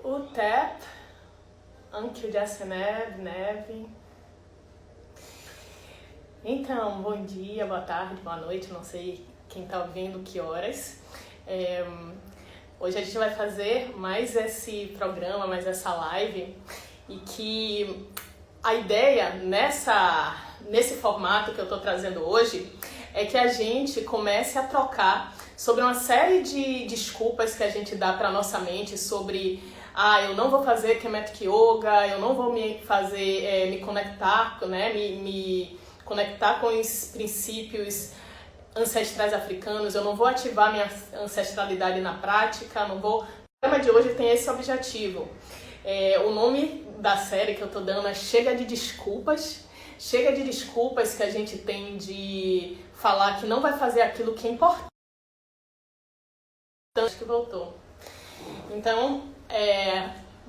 Utep, Neve. Então, bom dia, boa tarde, boa noite, não sei quem tá ouvindo, que horas. Hoje a gente vai fazer mais esse programa, mais essa live, e que a ideia nesse formato que eu tô trazendo hoje é que a gente comece a trocar sobre uma série de desculpas que a gente dá para nossa mente sobre eu não vou fazer Kemetic Yoga, eu não vou me conectar, né, me conectar com os princípios ancestrais africanos, eu não vou ativar minha ancestralidade na prática, não vou... O programa de hoje tem esse objetivo. O nome da série que eu tô dando é Chega de Desculpas. Chega de desculpas que a gente tem de falar que não vai fazer aquilo que é importante. Que voltou. Então,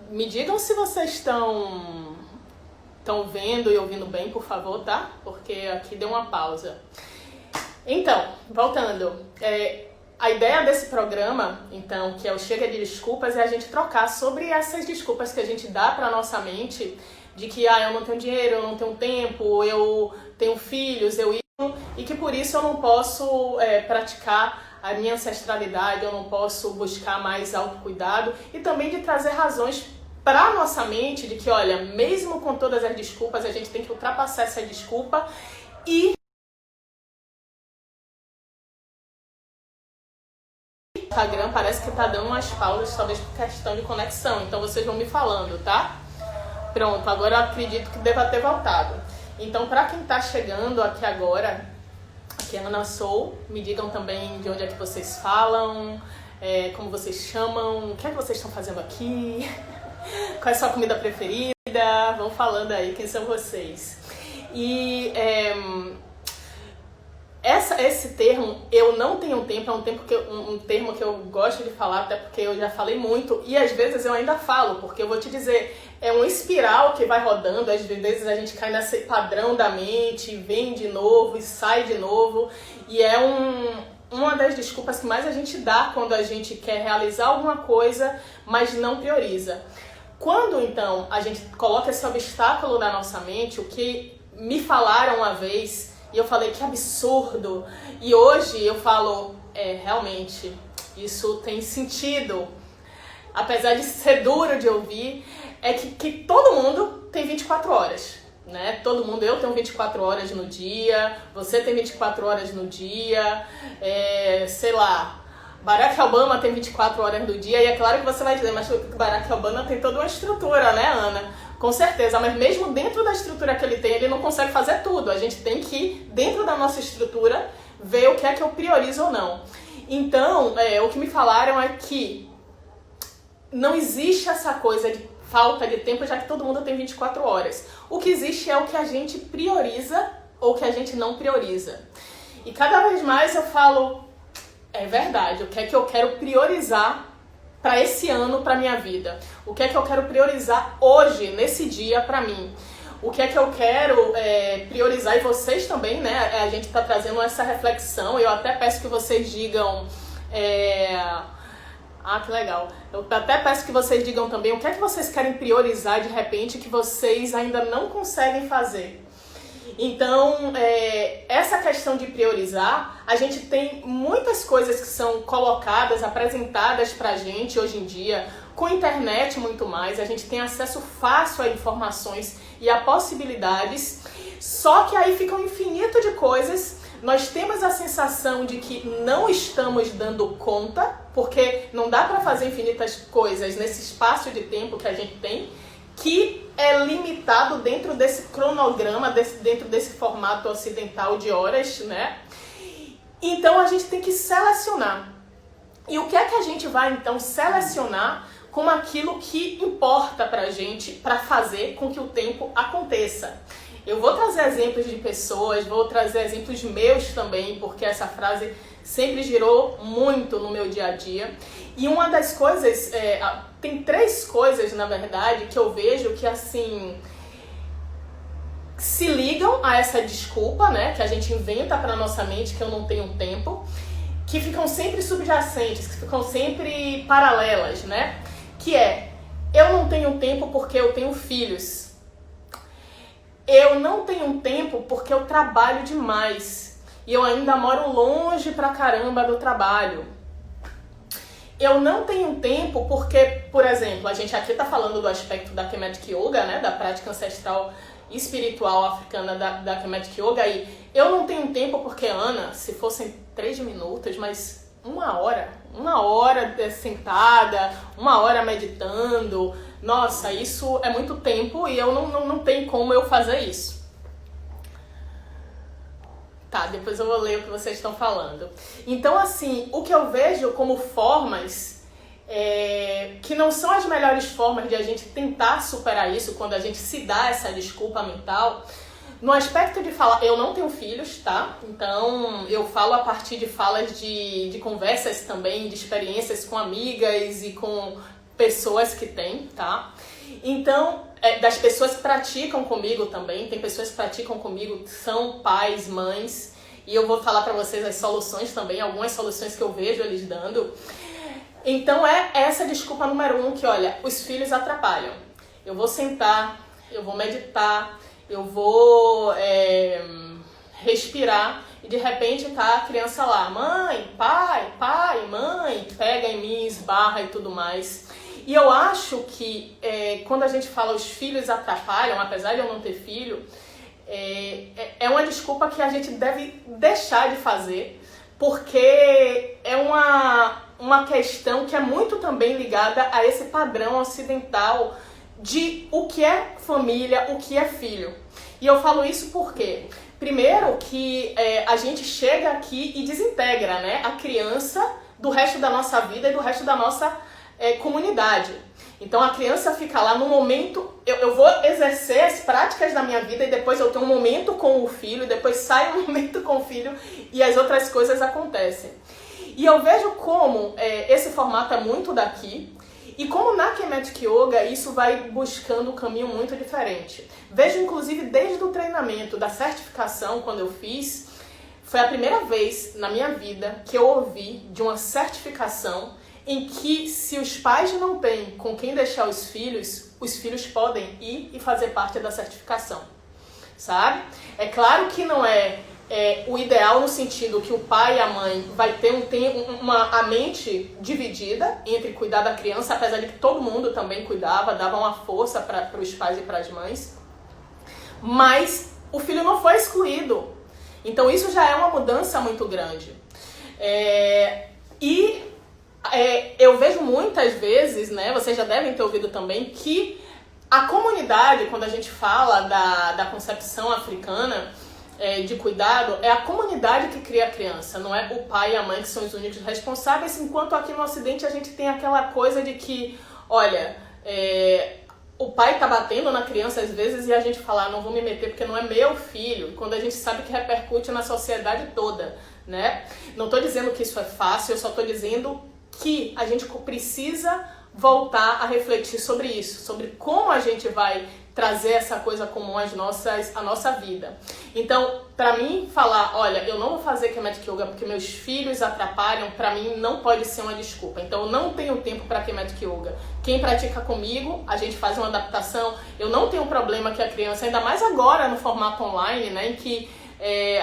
me digam se vocês estão vendo e ouvindo bem, por favor, tá? Porque aqui deu uma pausa. Então, voltando. A ideia desse programa, então, que é o Chega de Desculpas, é a gente trocar sobre essas desculpas que a gente dá para nossa mente de que eu não tenho dinheiro, eu não tenho tempo, eu tenho filhos, e que por isso eu não posso praticar a minha ancestralidade, eu não posso buscar mais autocuidado, e também de trazer razões para nossa mente de que, olha, mesmo com todas as desculpas, a gente tem que ultrapassar essa desculpa e o Instagram parece que tá dando umas pausas, talvez por questão de conexão, então vocês vão me falando, tá? Pronto, agora eu acredito que deva ter voltado. Então, para quem tá chegando aqui agora, aqui é Ana Sou, me digam também de onde é que vocês falam, como vocês chamam, o que é que vocês estão fazendo aqui, qual é a sua comida preferida, vão falando aí quem são vocês. E esse termo, eu não tenho tempo, é um termo que eu gosto de falar, até porque eu já falei muito, e às vezes eu ainda falo, porque eu vou te dizer, é uma espiral que vai rodando, às vezes a gente cai nesse padrão da mente, vem de novo e sai de novo, e é uma das desculpas que mais a gente dá quando a gente quer realizar alguma coisa, mas não prioriza. Quando, então, a gente coloca esse obstáculo na nossa mente, o que me falaram uma vez, e eu falei, que absurdo, e hoje eu falo, realmente, isso tem sentido, apesar de ser duro de ouvir, é que todo mundo tem 24 horas, né? Todo mundo, eu tenho 24 horas no dia, você tem 24 horas no dia, sei lá, Barack Obama tem 24 horas no dia, e é claro que você vai dizer, mas Barack Obama tem toda uma estrutura, né, Ana? Com certeza, mas mesmo dentro da estrutura que ele tem, ele não consegue fazer tudo. A gente tem que, dentro da nossa estrutura, ver o que é que eu priorizo ou não. Então, o que me falaram é que não existe essa coisa de falta de tempo, já que todo mundo tem 24 horas. O que existe é o que a gente prioriza ou o que a gente não prioriza. E cada vez mais eu falo, é verdade, o que é que eu quero priorizar para esse ano, para minha vida? O que é que eu quero priorizar hoje, nesse dia, para mim? O que é que eu quero priorizar? E vocês também, né? A gente está trazendo essa reflexão. Eu até peço que vocês digam... que legal. Eu até peço que vocês digam também o que é que vocês querem priorizar de repente que vocês ainda não conseguem fazer. Então, essa questão de priorizar, a gente tem muitas coisas que são colocadas, apresentadas pra gente hoje em dia, com a internet muito mais, a gente tem acesso fácil a informações e a possibilidades, só que aí fica um infinito de coisas, nós temos a sensação de que não estamos dando conta, porque não dá pra fazer infinitas coisas nesse espaço de tempo que a gente tem, que é limitado dentro desse cronograma, dentro desse formato ocidental de horas, né? Então a gente tem que selecionar. E o que é que a gente vai então selecionar como aquilo que importa pra gente, pra fazer com que o tempo aconteça? Eu vou trazer exemplos de pessoas, vou trazer exemplos meus também, porque essa frase sempre girou muito no meu dia a dia. E uma das coisas, tem 3 coisas, na verdade, que eu vejo que, assim, se ligam a essa desculpa, né, que a gente inventa pra nossa mente, que eu não tenho tempo, que ficam sempre subjacentes, que ficam sempre paralelas, né, que é tempo porque eu tenho filhos. Eu não tenho tempo porque eu trabalho demais. E eu ainda moro longe pra caramba do trabalho. Eu não tenho tempo porque, por exemplo, a gente aqui tá falando do aspecto da Kemetic Yoga, né? Da prática ancestral espiritual africana da Kemetic Yoga. E eu não tenho tempo porque, Ana, se fossem 3 minutos, mas uma hora sentada, uma hora meditando, nossa, isso é muito tempo e eu não tenho como eu fazer isso. Tá, depois eu vou ler o que vocês estão falando. Então, assim, o que eu vejo como formas que não são as melhores formas de a gente tentar superar isso quando a gente se dá essa desculpa mental, no aspecto de falar, eu não tenho filhos, tá? Então, eu falo a partir de falas de conversas também, de experiências com amigas e com pessoas que têm, tá? Então, das pessoas que praticam comigo também, tem pessoas que praticam comigo, são pais, mães, e eu vou falar pra vocês as soluções também, algumas soluções que eu vejo eles dando. Então, é essa desculpa número 1 que, olha, os filhos atrapalham. Eu vou sentar, eu vou meditar, eu vou respirar e de repente tá a criança lá, mãe, pai, mãe, pega em mim, esbarra e tudo mais. E eu acho que quando a gente fala os filhos atrapalham, apesar de eu não ter filho, é uma desculpa que a gente deve deixar de fazer, porque é uma questão que é muito também ligada a esse padrão ocidental de o que é família, o que é filho. E eu falo isso porque, primeiro, que a gente chega aqui e desintegra, né, a criança do resto da nossa vida e do resto da nossa comunidade. Então a criança fica lá no momento, eu vou exercer as práticas da minha vida e depois eu tenho um momento com o filho, depois sai um momento com o filho e as outras coisas acontecem. E eu vejo como esse formato é muito daqui, e como na Kemetic Yoga isso vai buscando um caminho muito diferente. Vejo inclusive desde o treinamento da certificação, quando eu fiz, foi a primeira vez na minha vida que eu ouvi de uma certificação em que se os pais não têm com quem deixar os filhos podem ir e fazer parte da certificação, sabe? É claro que não é o ideal no sentido que o pai e a mãe vai ter a mente dividida entre cuidar da criança, apesar de que todo mundo também cuidava, dava uma força para os pais e para as mães, mas o filho não foi excluído. Então isso já é uma mudança muito grande. Eu vejo muitas vezes, né, vocês já devem ter ouvido também, que a comunidade, quando a gente fala da concepção africana de cuidado, é a comunidade que cria a criança, não é o pai e a mãe que são os únicos responsáveis, enquanto aqui no Ocidente a gente tem aquela coisa de que, olha, o pai tá batendo na criança às vezes e a gente fala, não vou me meter porque não é meu filho, quando a gente sabe que repercute na sociedade toda, né? Não tô dizendo que isso é fácil, eu só tô dizendo que a gente precisa voltar a refletir sobre isso, sobre como a gente vai trazer essa coisa comum à nossa vida. Então, pra mim, falar, olha, eu não vou fazer Kemetic Yoga porque meus filhos atrapalham, pra mim não pode ser uma desculpa. Então, eu não tenho tempo pra Kemetic Yoga. Quem pratica comigo, a gente faz uma adaptação. Eu não tenho problema que a criança, ainda mais agora no formato online, né, em que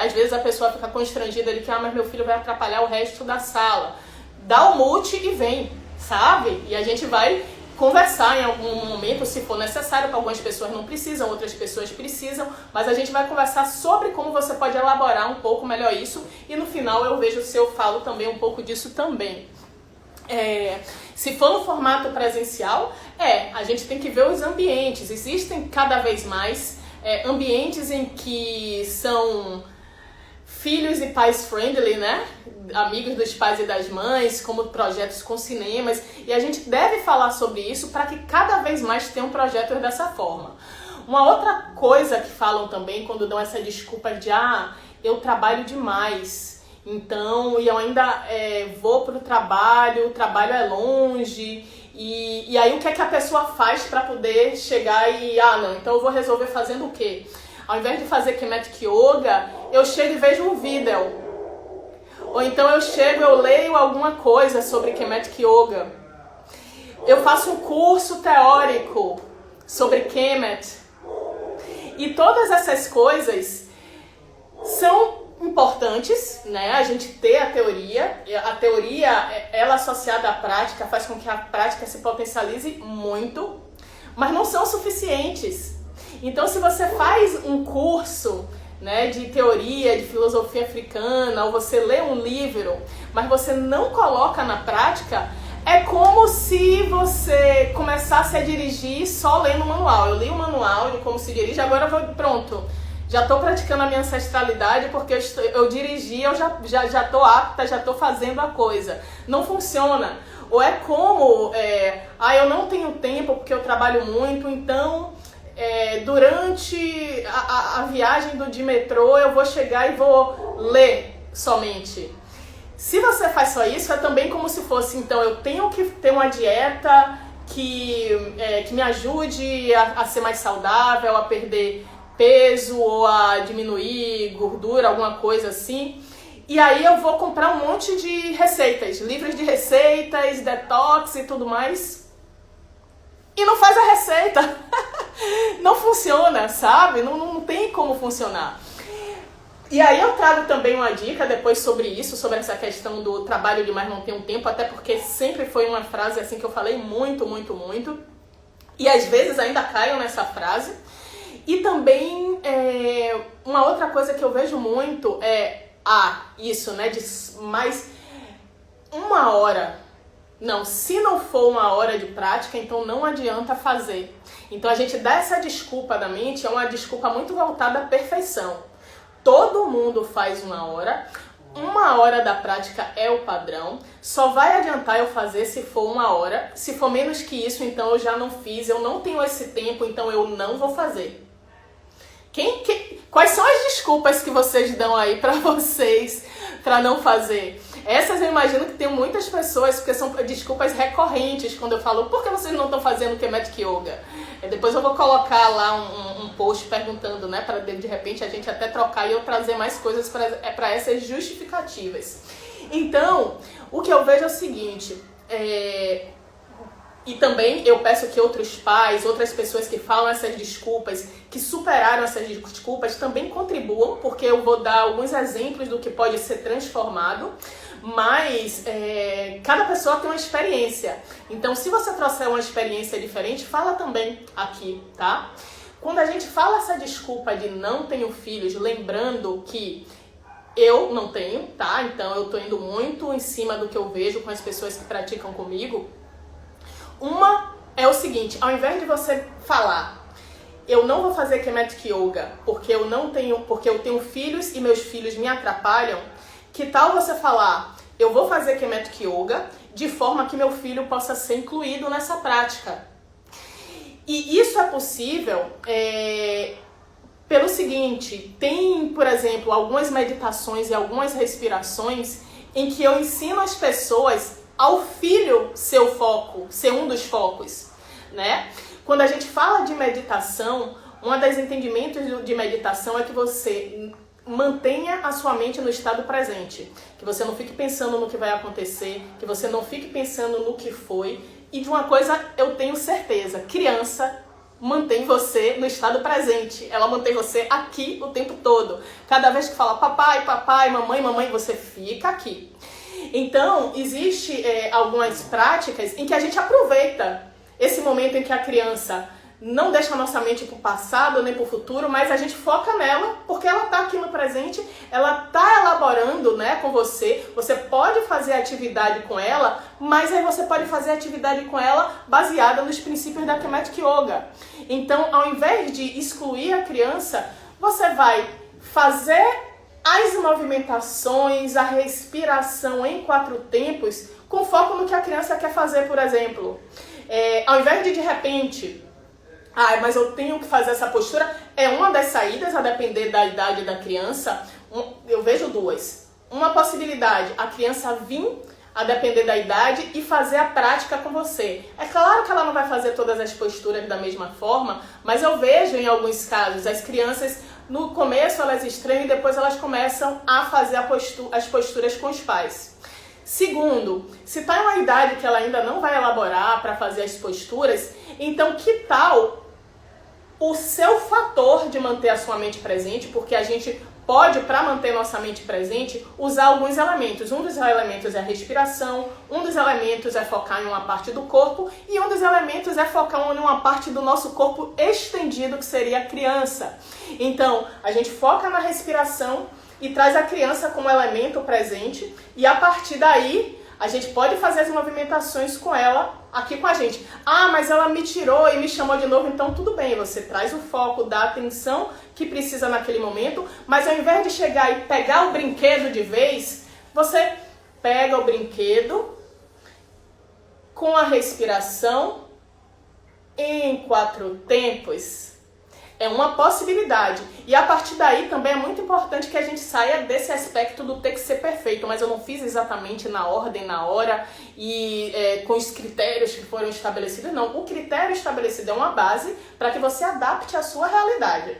às vezes a pessoa fica constrangida de que, mas meu filho vai atrapalhar o resto da sala. Dá o mute e vem, sabe? E a gente vai conversar em algum momento, se for necessário, para algumas pessoas não precisam, outras pessoas precisam, mas a gente vai conversar sobre como você pode elaborar um pouco melhor isso, e no final eu vejo se eu falo também um pouco disso também. Se for no formato presencial, a gente tem que ver os ambientes. Existem cada vez mais ambientes em que são filhos e pais friendly, né? Amigos dos pais e das mães, como projetos com cinemas, e a gente deve falar sobre isso para que cada vez mais tenham projetos dessa forma. Uma outra coisa que falam também quando dão essa desculpa de eu trabalho demais, então, e eu ainda vou pro trabalho, o trabalho é longe, e aí o que é que a pessoa faz para poder chegar e, não, então eu vou resolver fazendo o quê? Ao invés de fazer Kemetic Yoga, eu chego e vejo um vídeo. Ou então eu leio alguma coisa sobre Kemetic Yoga. Eu faço um curso teórico sobre Kemet. E todas essas coisas são importantes, né? A gente ter a teoria, ela associada à prática, faz com que a prática se potencialize muito, mas não são suficientes. Então, se você faz um curso, né, de teoria, de filosofia africana, ou você lê um livro, mas você não coloca na prática, é como se você começasse a dirigir só lendo o manual. Eu li o manual de como se dirige, agora pronto. Já estou praticando a minha ancestralidade porque eu dirigi, eu já estou apta, já estou fazendo a coisa. Não funciona. Ou é como, eu não tenho tempo porque eu trabalho muito, então durante a viagem de metrô eu vou chegar e vou ler somente. Se você faz só isso, é também como se fosse, então eu tenho que ter uma dieta que me ajude a ser mais saudável, a perder peso ou a diminuir gordura, alguma coisa assim. E aí eu vou comprar um monte de receitas, livros de receitas, detox e tudo mais. E não faz a receita. Não funciona, sabe? Não tem como funcionar. E aí eu trago também uma dica depois sobre isso, sobre essa questão do trabalho demais não ter um tempo, até porque sempre foi uma frase assim que eu falei muito, muito, muito. E às vezes ainda caio nessa frase. E também uma outra coisa que eu vejo muito isso, né, de mais uma hora. Não, se não for uma hora de prática, então não adianta fazer. Então a gente dá essa desculpa da mente, é uma desculpa muito voltada à perfeição. Todo mundo faz uma hora da prática é o padrão, só vai adiantar eu fazer se for uma hora, se for menos que isso, então eu já não fiz, eu não tenho esse tempo, então eu não vou fazer. Quais são as desculpas que vocês dão aí pra vocês pra não fazer? Essas eu imagino que tem muitas pessoas, porque são desculpas recorrentes quando eu falo, por que vocês não estão fazendo Kemetic Yoga? Depois eu vou colocar lá um post perguntando, né, para de repente a gente até trocar e eu trazer mais coisas para essas justificativas. Então, o que eu vejo é o seguinte, e também eu peço que outros pais, outras pessoas que falam essas desculpas, que superaram essas desculpas, também contribuam, porque eu vou dar alguns exemplos do que pode ser transformado, mas cada pessoa tem uma experiência. Então, se você trouxer uma experiência diferente, fala também aqui, tá? Quando a gente fala essa desculpa de não tenho filhos, lembrando que eu não tenho, tá? Então, eu tô indo muito em cima do que eu vejo com as pessoas que praticam comigo. Uma é o seguinte, ao invés de você falar, eu não vou fazer Kemetic Yoga porque eu tenho filhos e meus filhos me atrapalham, que tal você falar, eu vou fazer Kemetic Yoga de forma que meu filho possa ser incluído nessa prática. E isso é possível pelo seguinte, tem, por exemplo, algumas meditações e algumas respirações em que eu ensino as pessoas ao filho ser o foco, ser um dos focos, né? Quando a gente fala de meditação, um dos entendimentos de meditação é que você mantenha a sua mente no estado presente, que você não fique pensando no que vai acontecer, que você não fique pensando no que foi. E de uma coisa eu tenho certeza, criança mantém você no estado presente, ela mantém você aqui o tempo todo. Cada vez que fala papai, papai, mamãe, mamãe, você fica aqui. Então, existe algumas práticas em que a gente aproveita esse momento em que a criança não deixa a nossa mente para o passado nem para o futuro, mas a gente foca nela porque ela está aqui no presente, ela está elaborando, né, com você. Você pode fazer atividade com ela, mas aí você pode fazer atividade com ela baseada nos princípios da Kemetic Yoga. Então, ao invés de excluir a criança, você vai fazer as movimentações, a respiração em 4 tempos, com foco no que a criança quer fazer, por exemplo. Ao invés de repente, mas eu tenho que fazer essa postura, é uma das saídas, a depender da idade da criança. Eu vejo 2. Uma possibilidade, a criança vir, a depender da idade, e fazer a prática com você. É claro que ela não vai fazer todas as posturas da mesma forma, mas eu vejo em alguns casos, as crianças, no começo elas estranham e depois elas começam a fazer as posturas com os pais. Segundo, se está em uma idade que ela ainda não vai elaborar para fazer as posturas, então que tal o seu fator de manter a sua mente presente, porque a gente pode, para manter nossa mente presente, usar alguns elementos. Um dos elementos é a respiração, um dos elementos é focar em uma parte do corpo e um dos elementos é focar em uma parte do nosso corpo estendido, que seria a criança. Então, a gente foca na respiração e traz a criança como elemento presente e a partir daí a gente pode fazer as movimentações com ela aqui com a gente. Ah, mas ela me tirou e me chamou de novo, então tudo bem, você traz o foco da atenção que precisa naquele momento, mas ao invés de chegar e pegar o brinquedo de vez, você pega o brinquedo com a respiração em 4 tempos. É uma possibilidade. E a partir daí também é muito importante que a gente saia desse aspecto do ter que ser perfeito. Mas eu não fiz exatamente na ordem, na hora e com os critérios que foram estabelecidos. Não, o critério estabelecido é uma base para que você adapte a sua realidade.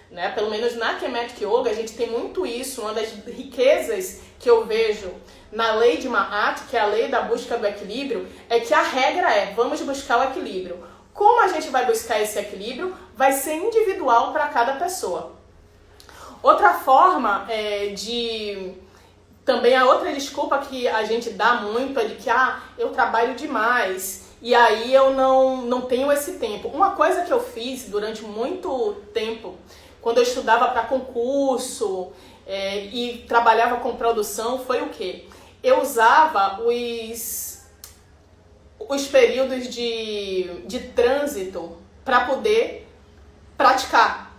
Né? Pelo menos na Kemetic Yoga a gente tem muito isso. Uma das riquezas que eu vejo na lei de Mahat, que é a lei da busca do equilíbrio, é que a regra é: vamos buscar o equilíbrio. Como a gente vai buscar esse equilíbrio vai ser individual para cada pessoa. Outra forma também a outra desculpa que a gente dá muito é de que eu trabalho demais e aí eu não tenho esse tempo. Uma coisa que eu fiz durante muito tempo, quando eu estudava para concurso e trabalhava com produção, foi o quê? Eu usava os períodos de trânsito para poder praticar.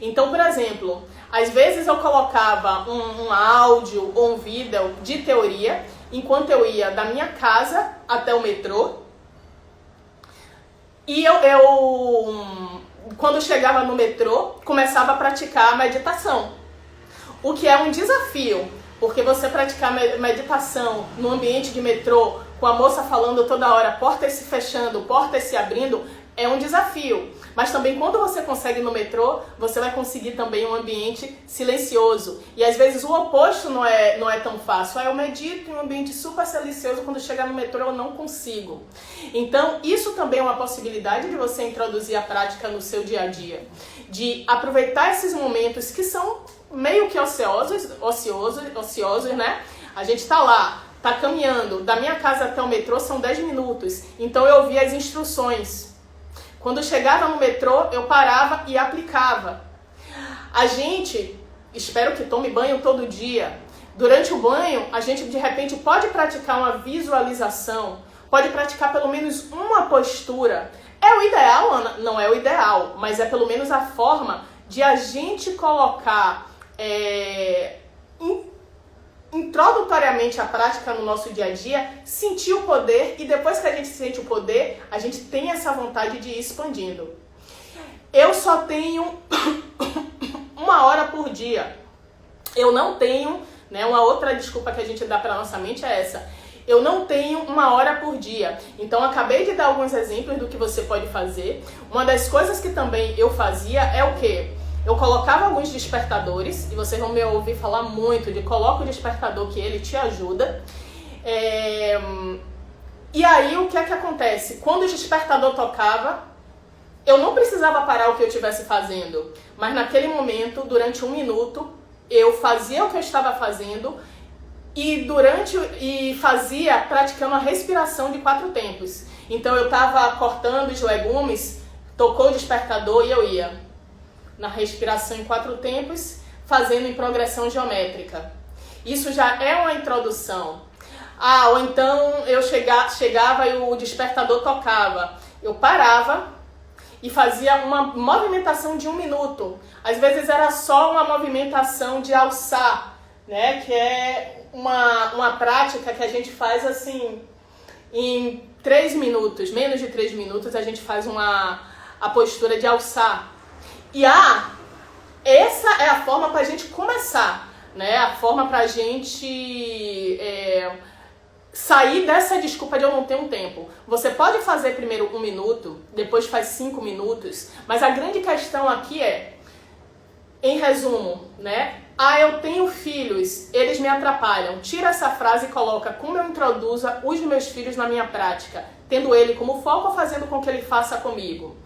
Então, por exemplo, às vezes eu colocava um áudio ou um vídeo de teoria enquanto eu ia da minha casa até o metrô. E quando chegava no metrô, começava a praticar a meditação. O que é um desafio, porque você praticar meditação no ambiente de metrô, com a moça falando toda hora, portas se fechando, portas se abrindo, é um desafio. Mas também quando você consegue no metrô, você vai conseguir também um ambiente silencioso. E às vezes o oposto não é tão fácil. Eu medito em um ambiente super silencioso, quando chegar no metrô eu não consigo. Então isso também é uma possibilidade de você introduzir a prática no seu dia a dia. De aproveitar esses momentos que são meio que ociosos, né? A gente tá lá, tá caminhando, da minha casa até o metrô são 10 minutos. Então eu ouvia as instruções. Quando chegava no metrô, eu parava e aplicava. A gente, espero que tome banho todo dia. Durante o banho, a gente de repente pode praticar uma visualização, pode praticar pelo menos uma postura. É o ideal, Ana? Não é o ideal, mas é pelo menos a forma de a gente colocar introdutoriamente a prática no nosso dia a dia, sentir o poder, e depois que a gente sente o poder, a gente tem essa vontade de ir expandindo. Eu só tenho 1 hora por dia. Eu não tenho, né, uma outra desculpa que a gente dá para nossa mente é essa. Eu não tenho 1 hora por dia. Então, acabei de dar alguns exemplos do que você pode fazer. Uma das coisas que também eu fazia é o quê? Eu colocava alguns despertadores, e vocês vão me ouvir falar muito de coloca o despertador que ele te ajuda. E aí o que é que acontece? Quando o despertador tocava, eu não precisava parar o que eu estivesse fazendo, mas naquele momento, durante 1 minuto, eu fazia o que eu estava fazendo e fazia praticando a respiração de 4 tempos. Então eu estava cortando os legumes, tocou o despertador e eu ia na respiração em 4 tempos, fazendo em progressão geométrica. Isso já é uma introdução. Ou então eu chegava e o despertador tocava. Eu parava e fazia uma movimentação de 1 minuto. Às vezes era só uma movimentação de alçar, né? Que é uma prática que a gente faz assim, em 3 minutos, menos de 3 minutos, a gente faz a postura de alçar. E essa é a forma para a gente começar, né? A forma para a gente sair dessa desculpa de eu não ter um tempo. Você pode fazer primeiro 1 minuto, depois faz 5 minutos, mas a grande questão aqui em resumo, né? Eu tenho filhos, eles me atrapalham. Tira essa frase e coloca como eu introduzo os meus filhos na minha prática, tendo ele como foco ou fazendo com que ele faça comigo.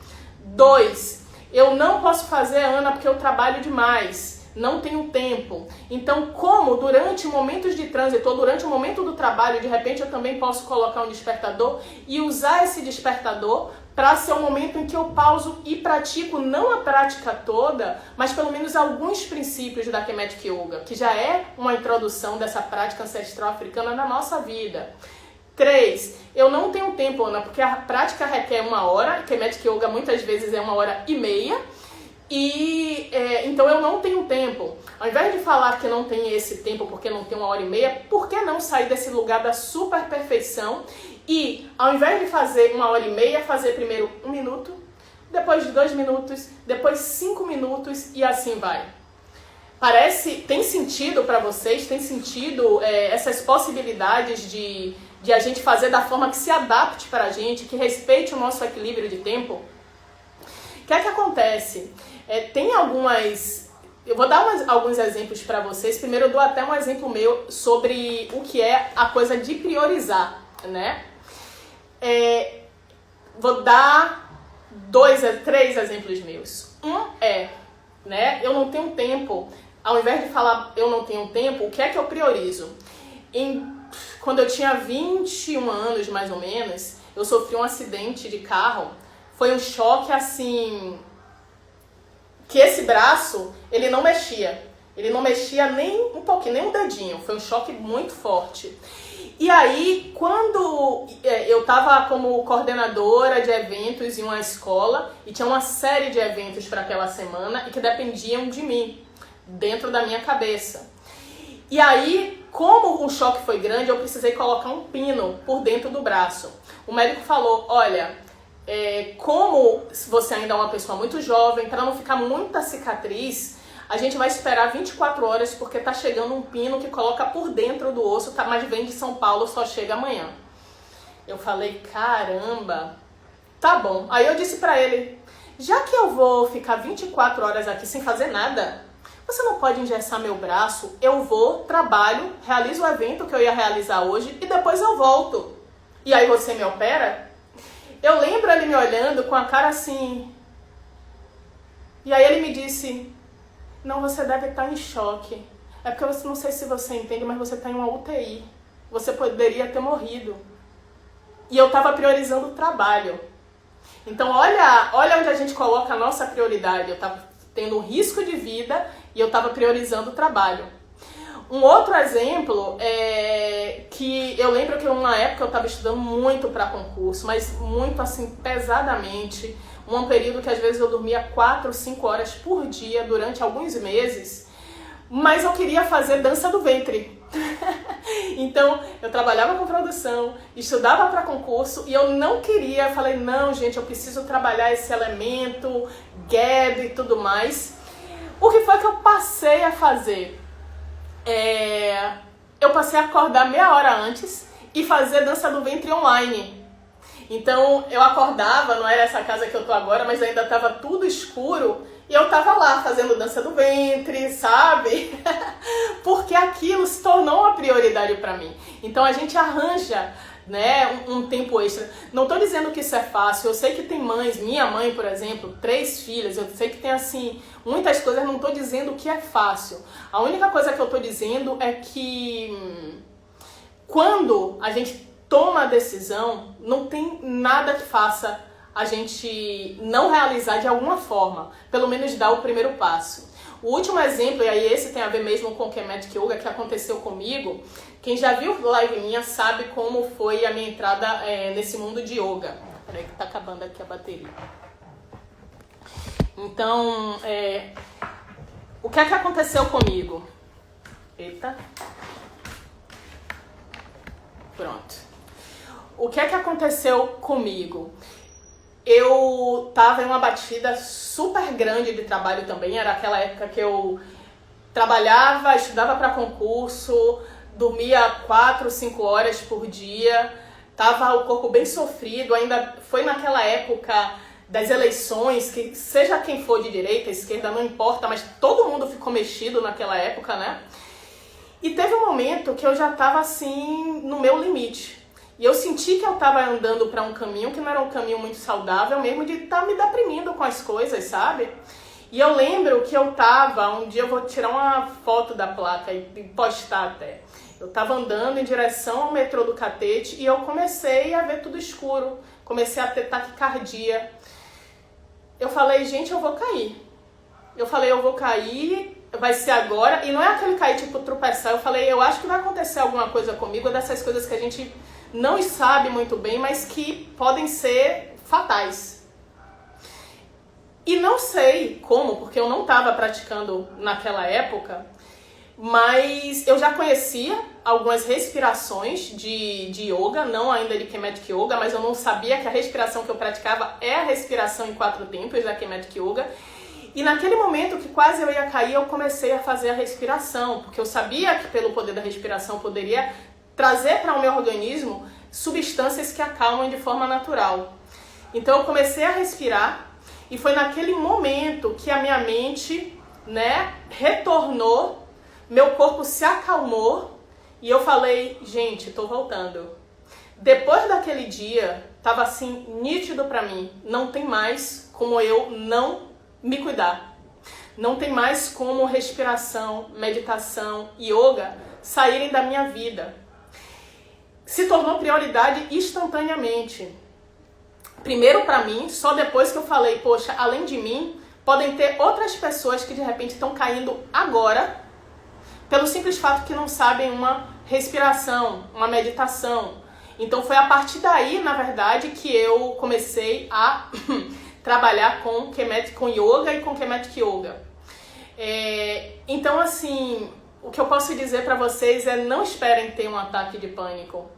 2. Eu não posso fazer, Ana, porque eu trabalho demais, não tenho tempo. Então, como durante momentos de trânsito ou durante o momento do trabalho, de repente eu também posso colocar um despertador e usar esse despertador para ser o momento em que eu pauso e pratico não a prática toda, mas pelo menos alguns princípios da Kemetic Yoga, que já é uma introdução dessa prática ancestral africana na nossa vida. 3. Eu não tenho tempo, Ana, porque a prática requer 1 hora, Kemetic Yoga muitas vezes é 1h30, então eu não tenho tempo. Ao invés de falar que não tem esse tempo porque não tem 1h30, por que não sair desse lugar da super perfeição e, ao invés de fazer 1h30, fazer primeiro 1 minuto, depois 2 minutos, depois 5 minutos e assim vai? Tem sentido para vocês? Tem sentido essas possibilidades de a gente fazer da forma que se adapte para a gente, que respeite o nosso equilíbrio de tempo? O que é que acontece? Tem algumas... Eu vou dar alguns exemplos para vocês. Primeiro eu dou até um exemplo meu sobre o que é a coisa de priorizar, né? Vou dar 3 exemplos meus. Né? Eu não tenho tempo. Ao invés de falar eu não tenho tempo, o que é que eu priorizo? Quando eu tinha 21 anos, mais ou menos, eu sofri um acidente de carro. Foi um choque, assim, que esse braço, ele não mexia. Ele não mexia nem um pouquinho, nem um dedinho. Foi um choque muito forte. E aí, quando eu estava como coordenadora de eventos em uma escola, e tinha uma série de eventos para aquela semana e que dependiam de mim, dentro da minha cabeça. E aí, como o choque foi grande, eu precisei colocar um pino por dentro do braço. O médico falou, olha, como você ainda é uma pessoa muito jovem, para não ficar muita cicatriz, a gente vai esperar 24 horas porque tá chegando um pino que coloca por dentro do osso, mas vem de São Paulo, só chega amanhã. Eu falei, caramba, tá bom. Aí eu disse pra ele, já que eu vou ficar 24 horas aqui sem fazer nada, você não pode engessar meu braço, eu vou, trabalho, realizo o evento que eu ia realizar hoje e depois eu volto. E aí você me opera? Eu lembro ele me olhando com a cara assim. E aí ele me disse, não, você deve estar em choque. É porque eu não sei se você entende, mas você está em uma UTI. Você poderia ter morrido. E eu estava priorizando o trabalho. Então olha onde a gente coloca a nossa prioridade. Eu estava tendo um risco de vida e eu estava priorizando o trabalho. Um outro exemplo é que eu lembro que uma época eu estava estudando muito para concurso, mas muito assim, pesadamente. Um período que às vezes eu dormia 4, 5 horas por dia durante alguns meses, mas eu queria fazer dança do ventre. Então eu trabalhava com produção, estudava para concurso e eu não queria, falei, não gente, eu preciso trabalhar esse elemento, GAD e tudo mais. O que foi que eu passei a fazer? Eu passei a acordar meia hora antes e fazer dança do ventre online. Então eu acordava, não era essa casa que eu tô agora, mas ainda tava tudo escuro e eu tava lá fazendo dança do ventre, sabe? Porque aquilo se tornou uma prioridade para mim. Então a gente arranja, né, um tempo extra. Não tô dizendo que isso é fácil, eu sei que tem mães, minha mãe, por exemplo, 3 filhas, eu sei que tem assim, muitas coisas, não tô dizendo que é fácil. A única coisa que eu tô dizendo é que quando a gente toma a decisão, não tem nada que faça a gente não realizar de alguma forma, pelo menos dar o primeiro passo. O último exemplo, e aí esse tem a ver mesmo com o Kemetic Yoga, que aconteceu comigo, quem já viu live minha sabe como foi a minha entrada nesse mundo de yoga. Peraí que tá acabando aqui a bateria. Então, o que é que aconteceu comigo? Eita. Pronto. O que é que aconteceu comigo? Eu tava em uma batida super grande de trabalho também, era aquela época que eu trabalhava, estudava para concurso, dormia 4, 5 horas por dia, tava o corpo bem sofrido, ainda foi naquela época das eleições, que seja quem for de direita, esquerda, não importa, mas todo mundo ficou mexido naquela época, né? E teve um momento que eu já tava assim, no meu limite. E eu senti que eu estava andando para um caminho que não era um caminho muito saudável mesmo, de estar me deprimindo com as coisas, sabe? E eu lembro que eu tava, um dia eu vou tirar uma foto da placa e postar até. Eu tava andando em direção ao metrô do Catete e eu comecei a ver tudo escuro. Comecei a ter taquicardia. Eu falei, gente, eu vou cair. Eu falei, eu vou cair, vai ser agora. E não é aquele cair tipo tropeçar. Eu falei, eu acho que vai acontecer alguma coisa comigo, dessas coisas que a gente não sabe muito bem, mas que podem ser fatais. E não sei como, porque eu não estava praticando naquela época, mas eu já conhecia algumas respirações de yoga, não ainda de Kemetic Yoga, mas eu não sabia que a respiração que eu praticava é a respiração em 4 tempos da Kemetic Yoga. E naquele momento que quase eu ia cair, eu comecei a fazer a respiração, porque eu sabia que pelo poder da respiração eu poderia trazer para o meu organismo substâncias que acalmam de forma natural. Então eu comecei a respirar e foi naquele momento que a minha mente, retornou, meu corpo se acalmou e eu falei, gente, tô voltando. Depois daquele dia, tava assim, nítido pra mim, não tem mais como eu não me cuidar. Não tem mais como respiração, meditação, yoga saírem da minha vida. Se tornou prioridade instantaneamente. Primeiro pra mim, só depois que eu falei, poxa, além de mim, podem ter outras pessoas que de repente estão caindo agora, pelo simples fato que não sabem uma respiração, uma meditação. Então foi a partir daí, na verdade, que eu comecei a trabalhar com yoga e com Kemetic Yoga. Então, assim, o que eu posso dizer para vocês é não esperem ter um ataque de pânico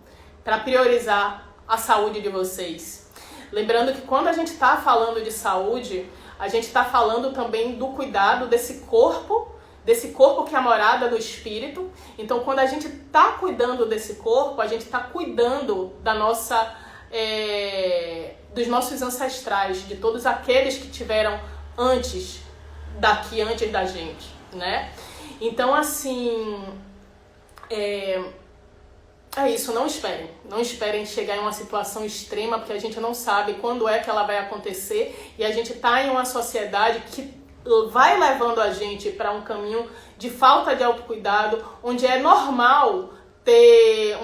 para priorizar a saúde de vocês. Lembrando que quando a gente está falando de saúde, a gente está falando também do cuidado desse corpo que é a morada do espírito. Então, quando a gente está cuidando desse corpo, a gente está cuidando da nossa, dos nossos ancestrais, de todos aqueles que tiveram antes da gente, né? Então, assim, é isso, não esperem chegar em uma situação extrema, porque a gente não sabe quando é que ela vai acontecer e a gente está em uma sociedade que vai levando a gente para um caminho de falta de autocuidado, onde é normal ter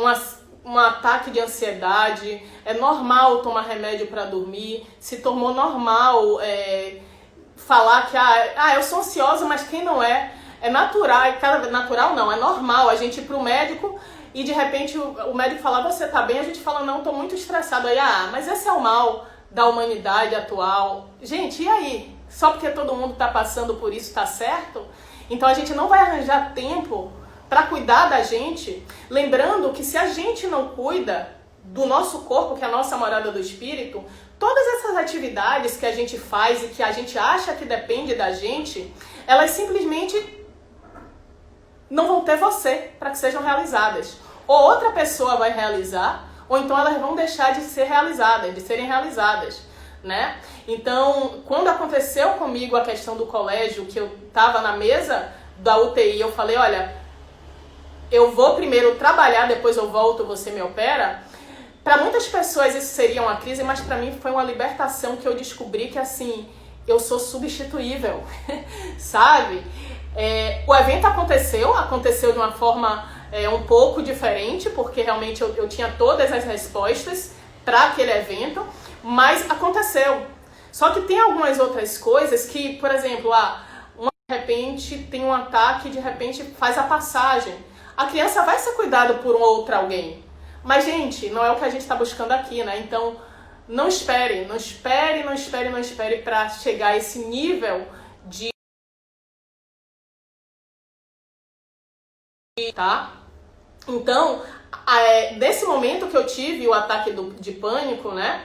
um ataque de ansiedade, é normal tomar remédio para dormir, se tornou normal falar que eu sou ansiosa, mas quem não é natural, natural não, é normal a gente ir pro médico e de repente o médico fala, você tá bem? A gente fala, não, tô muito estressado. Aí, mas esse é o mal da humanidade atual. Gente, e aí? Só porque todo mundo tá passando por isso tá certo? Então a gente não vai arranjar tempo para cuidar da gente, lembrando que se a gente não cuida do nosso corpo, que é a nossa morada do espírito, todas essas atividades que a gente faz e que a gente acha que depende da gente, elas simplesmente não vão ter você para que sejam realizadas. Ou outra pessoa vai realizar, ou então elas vão deixar de ser realizadas, de serem realizadas, né? Então, quando aconteceu comigo a questão do colégio, que eu estava na mesa da UTI, eu falei, olha, eu vou primeiro trabalhar, depois eu volto, você me opera. Para muitas pessoas isso seria uma crise, mas para mim foi uma libertação que eu descobri que, assim, eu sou substituível, sabe? O evento aconteceu de uma forma um pouco diferente, porque realmente eu tinha todas as respostas para aquele evento, mas aconteceu. Só que tem algumas outras coisas que, por exemplo, de repente tem um ataque, de repente faz a passagem. A criança vai ser cuidada por um outro alguém. Mas, gente, não é o que a gente está buscando aqui, né? Então, não espere para chegar a esse nível de... Tá? Então, nesse momento que eu tive o ataque de pânico, né?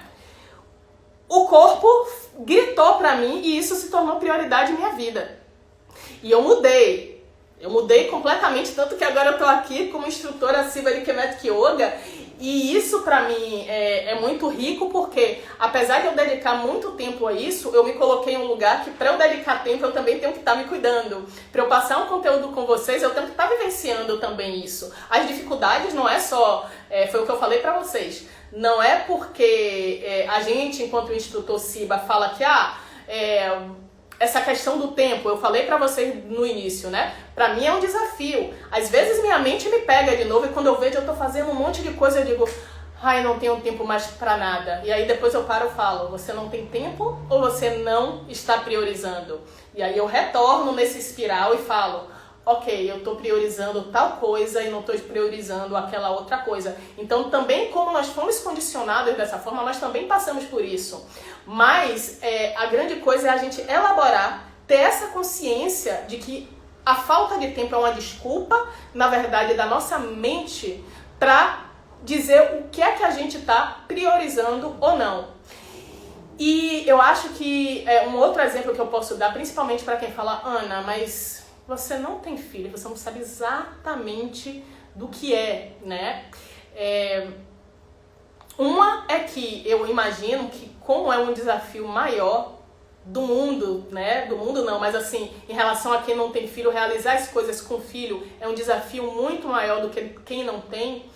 O corpo gritou pra mim e isso se tornou prioridade em minha vida. E eu mudei completamente, tanto que agora eu tô aqui como instrutora ativa de Kemetic Yoga E isso pra mim é muito rico, porque apesar de eu dedicar muito tempo a isso, eu me coloquei em um lugar que pra eu dedicar tempo eu também tenho que estar me cuidando. Pra eu passar um conteúdo com vocês, eu tenho que estar vivenciando também isso. As dificuldades não é só, foi o que eu falei pra vocês, não é porque a gente, enquanto instrutor CIBA, fala que essa questão do tempo, eu falei pra vocês no início, né? Pra mim é um desafio. Às vezes minha mente me pega de novo e quando eu vejo eu tô fazendo um monte de coisa, eu digo, ai, não tenho tempo mais pra nada. E aí depois eu paro e falo, você não tem tempo ou você não está priorizando? E aí eu retorno nesse espiral e falo, ok, eu tô priorizando tal coisa e não tô priorizando aquela outra coisa. Então também como nós fomos condicionados dessa forma, nós também passamos por isso. Mas a grande coisa é a gente elaborar, ter essa consciência de que a falta de tempo é uma desculpa, na verdade, da nossa mente para dizer o que é que a gente está priorizando ou não. E eu acho que um outro exemplo que eu posso dar, principalmente para quem fala, Ana, mas você não tem filho, você não sabe exatamente do que é, né? Uma é que eu imagino que como é um desafio maior do mundo, né? Do mundo não, mas assim, em relação a quem não tem filho, realizar as coisas com filho é um desafio muito maior do que quem não tem.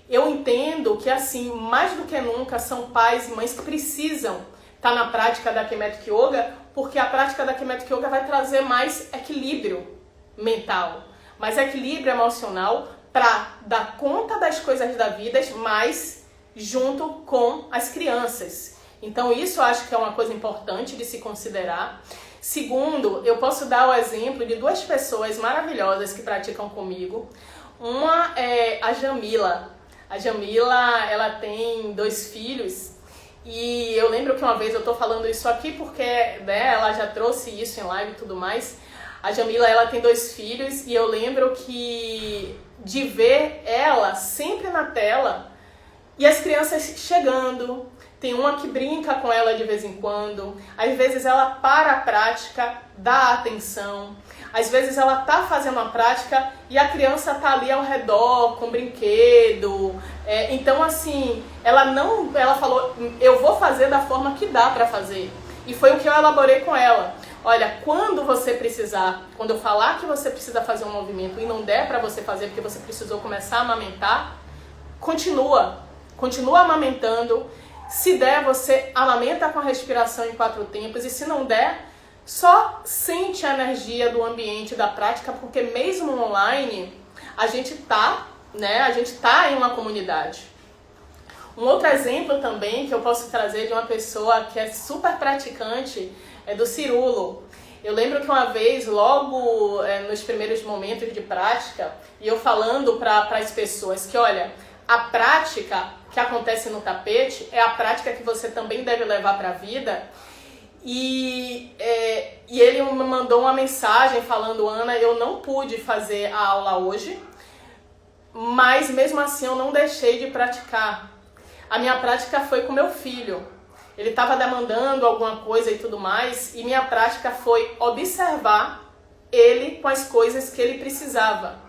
Eu entendo que assim, mais do que nunca, são pais e mães que precisam estar na prática da Kemetic Yoga, porque a prática da Kemetic Yoga vai trazer mais equilíbrio mental, mais equilíbrio emocional para dar conta das coisas da vida, mas junto com as crianças. Então isso eu acho que é uma coisa importante de se considerar. Segundo, eu posso dar o exemplo de duas pessoas maravilhosas que praticam comigo. Uma é a Jamila. A Jamila, ela tem 2 filhos e eu lembro que uma vez, eu tô falando isso aqui porque né, ela já trouxe isso em live e tudo mais. A Jamila, ela tem 2 filhos e eu lembro que de ver ela sempre na tela e as crianças chegando. Tem uma que brinca com ela de vez em quando. Às vezes ela para a prática, dá atenção. Às vezes ela tá fazendo a prática e a criança tá ali ao redor com brinquedo. Então assim, ela falou, eu vou fazer da forma que dá para fazer. E foi o que eu elaborei com ela. Olha, quando você precisar, quando eu falar que você precisa fazer um movimento e não der para você fazer porque você precisou começar a amamentar, continua amamentando. Se der, você amamenta com a respiração em 4 tempos e se não der, só sente a energia do ambiente da prática, porque mesmo online, a gente tá em uma comunidade. Um outro exemplo também que eu posso trazer de uma pessoa que é super praticante é do Cirulo. Eu lembro que uma vez, logo nos primeiros momentos de prática, e eu falando para as pessoas que, olha, a prática que acontece no tapete é a prática que você também deve levar para a vida. E ele me mandou uma mensagem falando, Ana, eu não pude fazer a aula hoje, mas mesmo assim eu não deixei de praticar. A minha prática foi com meu filho. Ele estava demandando alguma coisa e tudo mais, e minha prática foi observar ele com as coisas que ele precisava.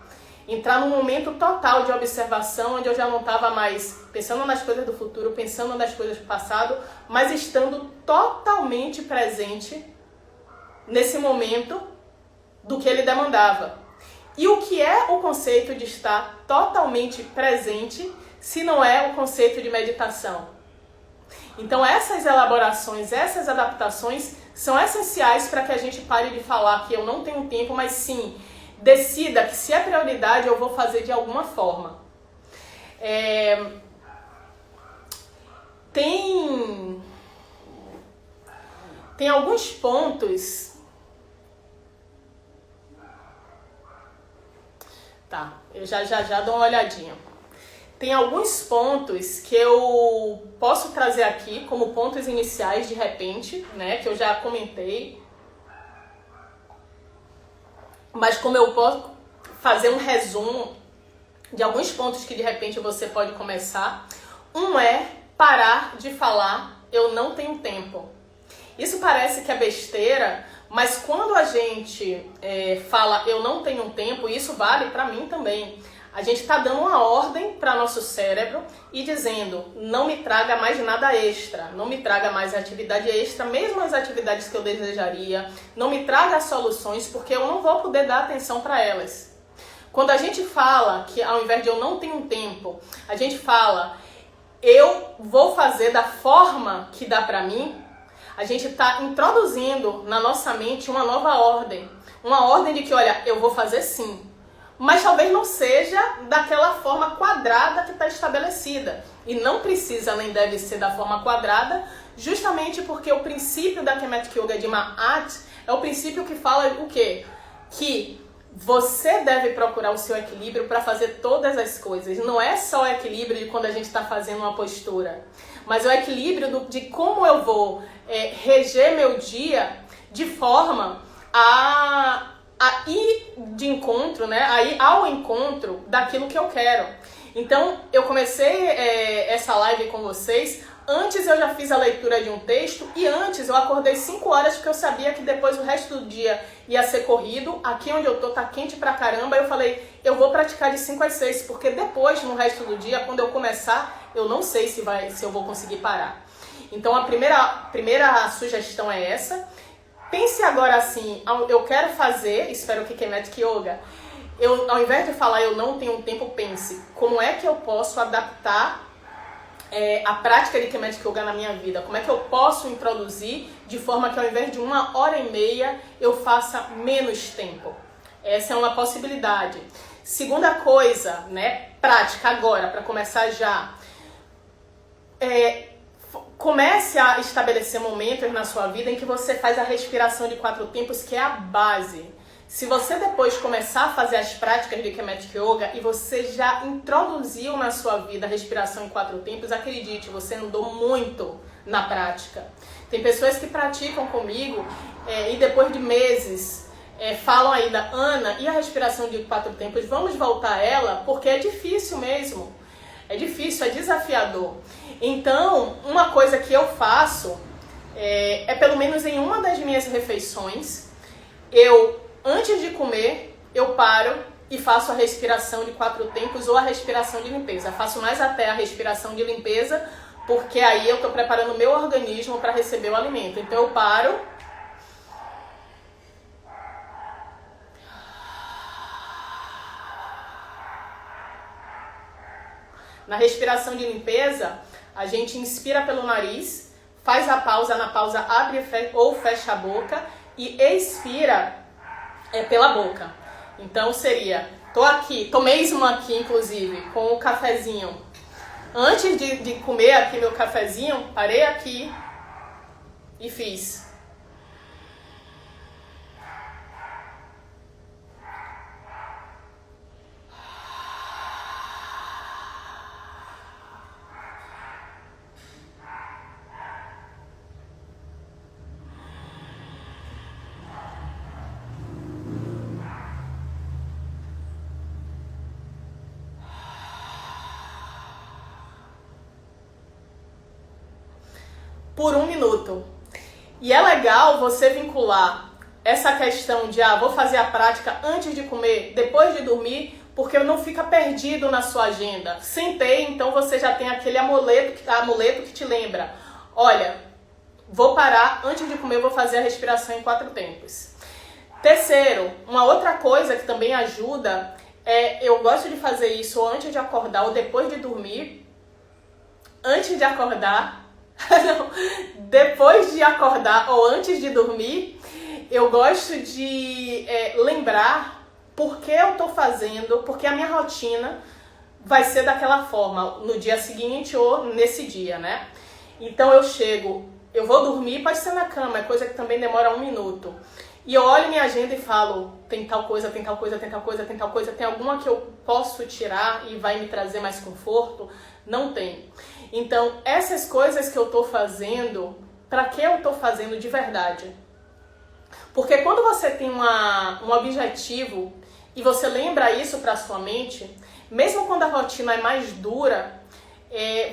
Entrar num momento total de observação, onde eu já não estava mais pensando nas coisas do futuro, pensando nas coisas do passado, mas estando totalmente presente nesse momento do que ele demandava. E o que é o conceito de estar totalmente presente, se não é o conceito de meditação? Então essas elaborações, essas adaptações são essenciais para que a gente pare de falar que eu não tenho tempo, mas sim, decida que se é prioridade eu vou fazer de alguma forma. Tem alguns pontos. Tá, eu já dou uma olhadinha. Tem alguns pontos que eu posso trazer aqui como pontos iniciais de repente, né, que eu já comentei. Mas como eu posso fazer um resumo de alguns pontos que de repente você pode começar. Um é parar de falar, eu não tenho tempo. Isso parece que é besteira, mas quando a gente fala, eu não tenho tempo, isso vale para mim também. A gente está dando uma ordem para nosso cérebro e dizendo, não me traga mais nada extra, não me traga mais atividade extra, mesmo as atividades que eu desejaria, não me traga soluções, porque eu não vou poder dar atenção para elas. Quando a gente fala que ao invés de eu não tenho tempo, a gente fala, eu vou fazer da forma que dá para mim, a gente está introduzindo na nossa mente uma nova ordem. Uma ordem de que, olha, eu vou fazer sim. Mas talvez não seja daquela forma quadrada que está estabelecida. E não precisa nem deve ser da forma quadrada, justamente porque o princípio da Kemetic Yoga de Ma'at é o princípio que fala o quê? Que você deve procurar o seu equilíbrio para fazer todas as coisas. Não é só o equilíbrio de quando a gente está fazendo uma postura, mas o equilíbrio de como eu vou reger meu dia de forma a ir de encontro, né? A ir ao encontro daquilo que eu quero. Então, eu comecei essa live com vocês. Antes eu já fiz a leitura de um texto e antes eu acordei 5 horas porque eu sabia que depois o resto do dia ia ser corrido. Aqui onde eu tô tá quente pra caramba. Eu falei, eu vou praticar de 5 às 6, porque depois, no resto do dia, quando eu começar, eu não sei se eu vou conseguir parar. Então a primeira sugestão é essa. Pense agora assim, eu quero fazer, espero que Kemetic Yoga, ao invés de falar eu não tenho tempo, pense, como é que eu posso adaptar a prática de Kemetic Yoga na minha vida? Como é que eu posso introduzir de forma que ao invés de 1h30 eu faça menos tempo? Essa é uma possibilidade. Segunda coisa, né, prática agora, para começar já. Comece a estabelecer momentos na sua vida em que você faz a respiração de 4 tempos, que é a base. Se você depois começar a fazer as práticas de Kemetic Yoga e você já introduziu na sua vida a respiração em 4 tempos, acredite, você andou muito na prática. Tem pessoas que praticam comigo e depois de meses falam ainda, Ana, e a respiração de 4 tempos? Vamos voltar a ela? Porque é difícil mesmo. É difícil, é desafiador. Então, uma coisa que eu faço é pelo menos em uma das minhas refeições, antes de comer, eu paro e faço a respiração de 4 tempos ou a respiração de limpeza. Faço mais até a respiração de limpeza, porque aí eu estou preparando o meu organismo para receber o alimento. Então eu paro. Na respiração de limpeza, a gente inspira pelo nariz, faz a pausa, na pausa abre ou fecha a boca e expira pela boca. Então seria, tô mesmo aqui inclusive com o cafezinho. Antes de comer aqui meu cafezinho, parei aqui e fiz. Por 1 minuto. E é legal você vincular essa questão de vou fazer a prática antes de comer, depois de dormir, porque não fica perdido na sua agenda. Sentei, então você já tem aquele amuleto que te lembra. Olha, vou parar, antes de comer vou fazer a respiração em 4 tempos. Terceiro, uma outra coisa que também ajuda eu gosto de fazer isso antes de acordar ou depois de dormir. Antes de acordar, não, depois de acordar ou antes de dormir, eu gosto de lembrar por que eu tô fazendo, porque a minha rotina vai ser daquela forma no dia seguinte ou nesse dia, né? Então eu vou dormir, pode ser na cama, é coisa que também demora 1 minuto. E eu olho minha agenda e falo, tem tal coisa, tem tal coisa, tem tal coisa, tem tal coisa, tem alguma que eu posso tirar e vai me trazer mais conforto? Não tem. Então, essas coisas que eu tô fazendo, para que eu tô fazendo de verdade? Porque quando você tem um objetivo e você lembra isso para sua mente, mesmo quando a rotina é mais dura,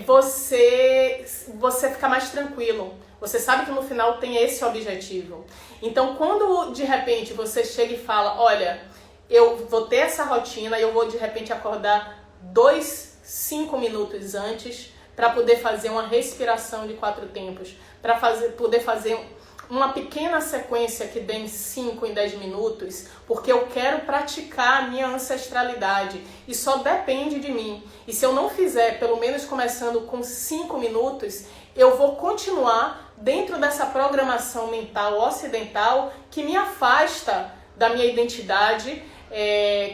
você fica mais tranquilo. Você sabe que no final tem esse objetivo. Então, quando de repente você chega e fala, olha, eu vou ter essa rotina e eu vou de repente acordar 5 minutos antes para poder fazer uma respiração de 4 tempos, para poder fazer uma pequena sequência que dê em 5 em 10 minutos, porque eu quero praticar a minha ancestralidade e só depende de mim. E se eu não fizer, pelo menos começando com 5 minutos, eu vou continuar dentro dessa programação mental ocidental que me afasta da minha identidade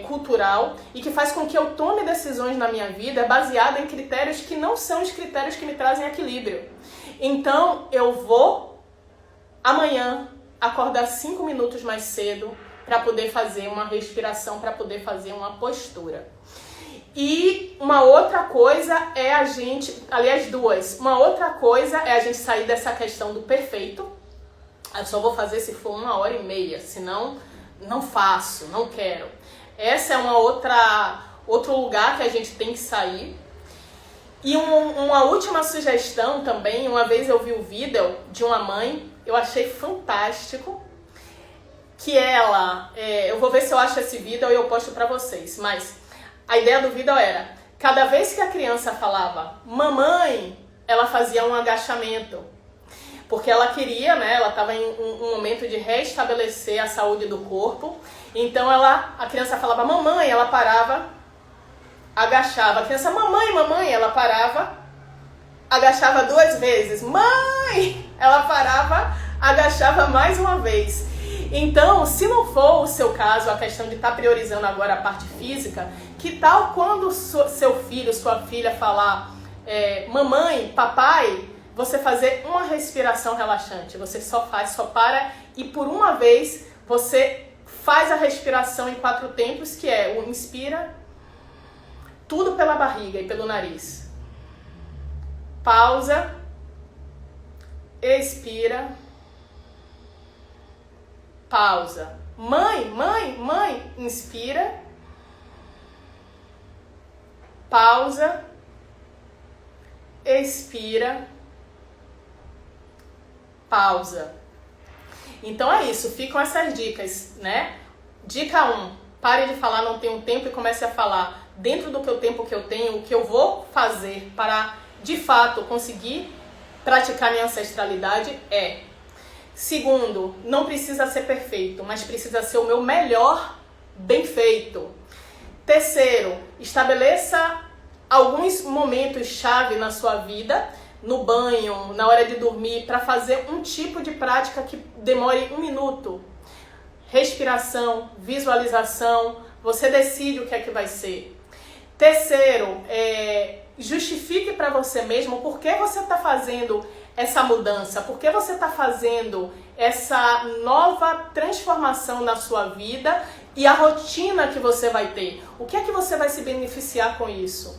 cultural e que faz com que eu tome decisões na minha vida baseada em critérios que não são os critérios que me trazem equilíbrio. Então eu vou amanhã acordar 5 minutos mais cedo para poder fazer uma respiração, para poder fazer uma postura. E uma outra coisa é a gente, aliás duas, uma outra coisa é a gente sair dessa questão do perfeito. Eu só vou fazer se for 1h30, senão não faço, não quero. Essa é outro lugar que a gente tem que sair. E uma última sugestão também, uma vez eu vi um vídeo de uma mãe, eu achei fantástico, que ela, eu vou ver se eu acho esse vídeo e eu posto pra vocês, mas a ideia do vídeo era, cada vez que a criança falava mamãe, ela fazia um agachamento, porque ela queria, né, ela estava em um momento de restabelecer a saúde do corpo, então a criança falava mamãe, ela parava, agachava, a criança mamãe, mamãe, ela parava, agachava 2 vezes, mãe, ela parava, agachava mais uma vez. Então, se não for o seu caso, a questão de estar priorizando agora a parte física, que tal quando seu filho, sua filha falar mamãe, papai, você fazer uma respiração relaxante, você só para e por uma vez você faz a respiração em 4 tempos, que é o inspira, tudo pela barriga e pelo nariz. Pausa, expira, pausa. Mãe, mãe, mãe, inspira, pausa, expira, pausa. Então é isso, ficam essas dicas, né? Dica 1, pare de falar não tenho tempo e comece a falar dentro do tempo que eu tenho, o que eu vou fazer para, de fato, conseguir praticar minha ancestralidade é. Segundo, não precisa ser perfeito, mas precisa ser o meu melhor bem feito. Terceiro, estabeleça alguns momentos-chave na sua vida, no banho, na hora de dormir, para fazer um tipo de prática que demore 1 minuto. Respiração, visualização, você decide o que é que vai ser. Terceiro, justifique para você mesmo por que você está fazendo essa mudança, por que você está fazendo essa nova transformação na sua vida e a rotina que você vai ter. O que é que você vai se beneficiar com isso?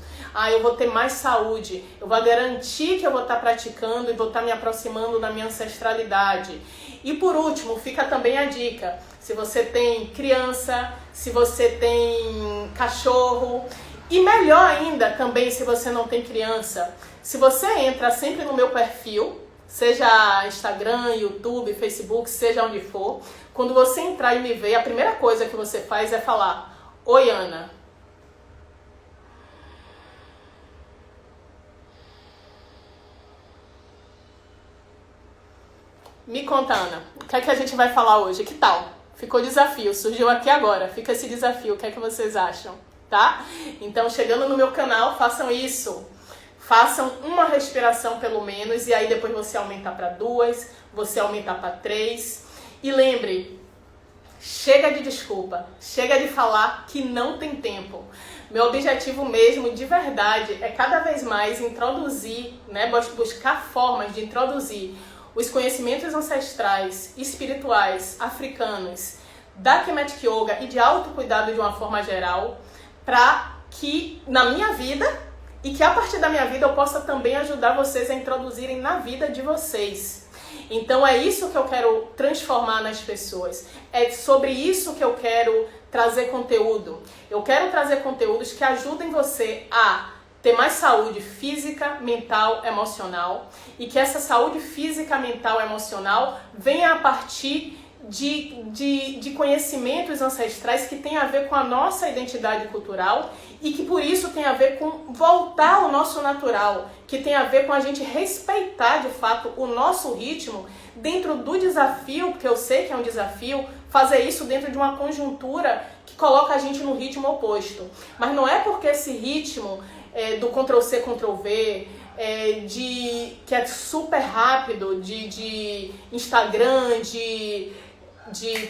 Eu vou ter mais saúde, eu vou garantir que eu vou estar praticando e vou estar me aproximando da minha ancestralidade. E por último, fica também a dica, se você tem criança, se você tem cachorro, e melhor ainda também se você não tem criança, se você entra sempre no meu perfil, seja Instagram, YouTube, Facebook, seja onde for, quando você entrar e me ver, a primeira coisa que você faz é falar, oi Ana. Me conta, Ana, o que é que a gente vai falar hoje? Que tal? Ficou desafio, surgiu aqui agora, fica esse desafio, o que é que vocês acham? Tá? Então, chegando no meu canal, façam isso. Façam uma respiração pelo menos e aí depois você aumentar para 2, você aumentar para 3. E lembre, chega de desculpa, chega de falar que não tem tempo. Meu objetivo mesmo, de verdade, é cada vez mais introduzir, né, buscar formas de introduzir os conhecimentos ancestrais, espirituais, africanos, da Kemetic Yoga e de autocuidado de uma forma geral, para que na minha vida e que a partir da minha vida eu possa também ajudar vocês a introduzirem na vida de vocês. Então é isso que eu quero transformar nas pessoas, é sobre isso que eu quero trazer conteúdo. Eu quero trazer conteúdos que ajudem você a ter mais saúde física, mental, emocional, e que essa saúde física, mental, emocional venha a partir de conhecimentos ancestrais que tem a ver com a nossa identidade cultural e que por isso tem a ver com voltar ao nosso natural, que tem a ver com a gente respeitar de fato o nosso ritmo dentro do desafio, porque eu sei que é um desafio, fazer isso dentro de uma conjuntura que coloca a gente no ritmo oposto. Mas não é porque esse ritmo do Ctrl+C, Ctrl+V, que é super rápido, de Instagram,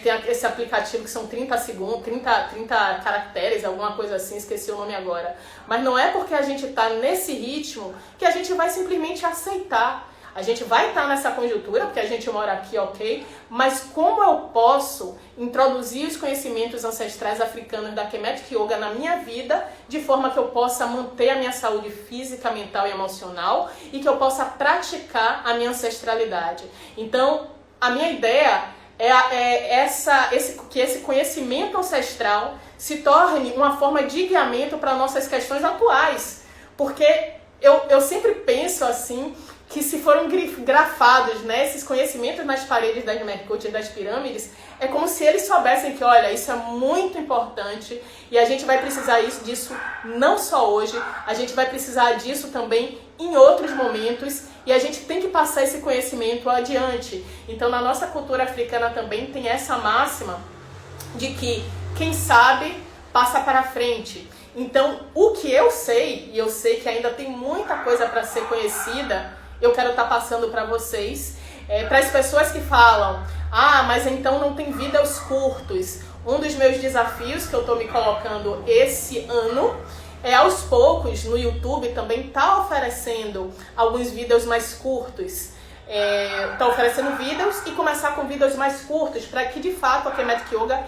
tem esse aplicativo que são 30 segundos, 30 caracteres, alguma coisa assim, esqueci o nome agora. Mas não é porque a gente está nesse ritmo que a gente vai simplesmente aceitar. A gente vai estar nessa conjuntura, porque a gente mora aqui, ok? Mas como eu posso introduzir os conhecimentos ancestrais africanos da Kemetic Yoga na minha vida, de forma que eu possa manter a minha saúde física, mental e emocional, e que eu possa praticar a minha ancestralidade. Então, a minha ideia que esse conhecimento ancestral se torne uma forma de guiamento para nossas questões atuais. Porque eu sempre penso assim, que se foram grafados, né, esses conhecimentos nas paredes das Merkut e das pirâmides, é como se eles soubessem que, olha, isso é muito importante e a gente vai precisar disso não só hoje, a gente vai precisar disso também em outros momentos e a gente tem que passar esse conhecimento adiante. Então, na nossa cultura africana também tem essa máxima de que quem sabe passa para frente. Então, o que eu sei, e eu sei que ainda tem muita coisa para ser conhecida, eu quero estar passando para vocês, para as pessoas que falam, mas então não tem vídeos curtos. Um dos meus desafios que eu estou me colocando esse ano é aos poucos no YouTube também tá oferecendo alguns vídeos mais curtos. Tá oferecendo vídeos e começar com vídeos mais curtos para que de fato a Kemetic Yoga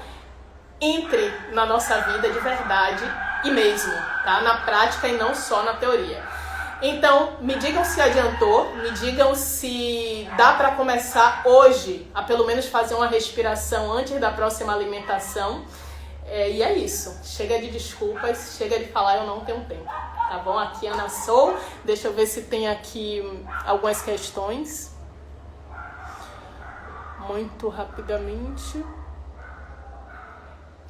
entre na nossa vida de verdade e mesmo, tá? Na prática e não só na teoria. Então, me digam se adiantou, me digam se dá para começar hoje a pelo menos fazer uma respiração antes da próxima alimentação. E é isso. Chega de desculpas, chega de falar eu não tenho tempo. Tá bom? Aqui Ana Sou. Deixa eu ver se tem aqui algumas questões. Muito rapidamente.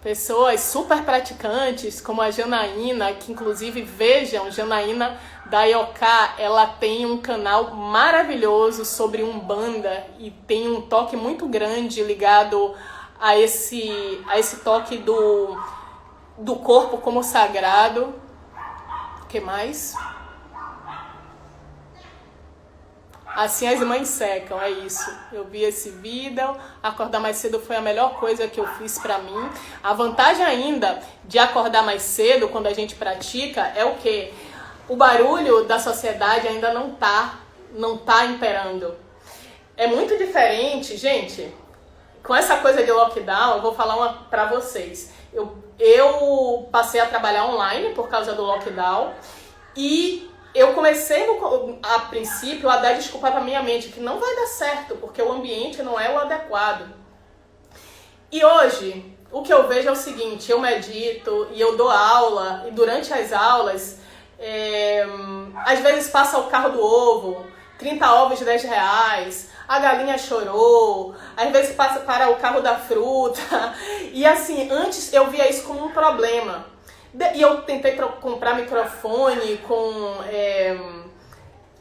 Pessoas super praticantes, como a Janaína, que inclusive vejam, Janaína da Ioká, ela tem um canal maravilhoso sobre Umbanda e tem um toque muito grande ligado a esse toque do corpo como sagrado. O que mais? Assim as mães secam, é isso. Eu vi esse vídeo, acordar mais cedo foi a melhor coisa que eu fiz pra mim. A vantagem ainda de acordar mais cedo, quando a gente pratica, é o quê? O barulho da sociedade ainda não tá imperando. É muito diferente, gente, com essa coisa de lockdown, eu vou falar uma pra vocês. Eu passei a trabalhar online por causa do lockdown e eu comecei, a princípio, a dar desculpa pra minha mente, que não vai dar certo, porque o ambiente não é o adequado. E hoje, o que eu vejo é o seguinte, eu medito e eu dou aula, e durante as aulas, às vezes passa o carro do ovo, 30 ovos de R$10, a galinha chorou, às vezes passa para o carro da fruta, e assim, antes eu via isso como um problema. E eu tentei comprar microfone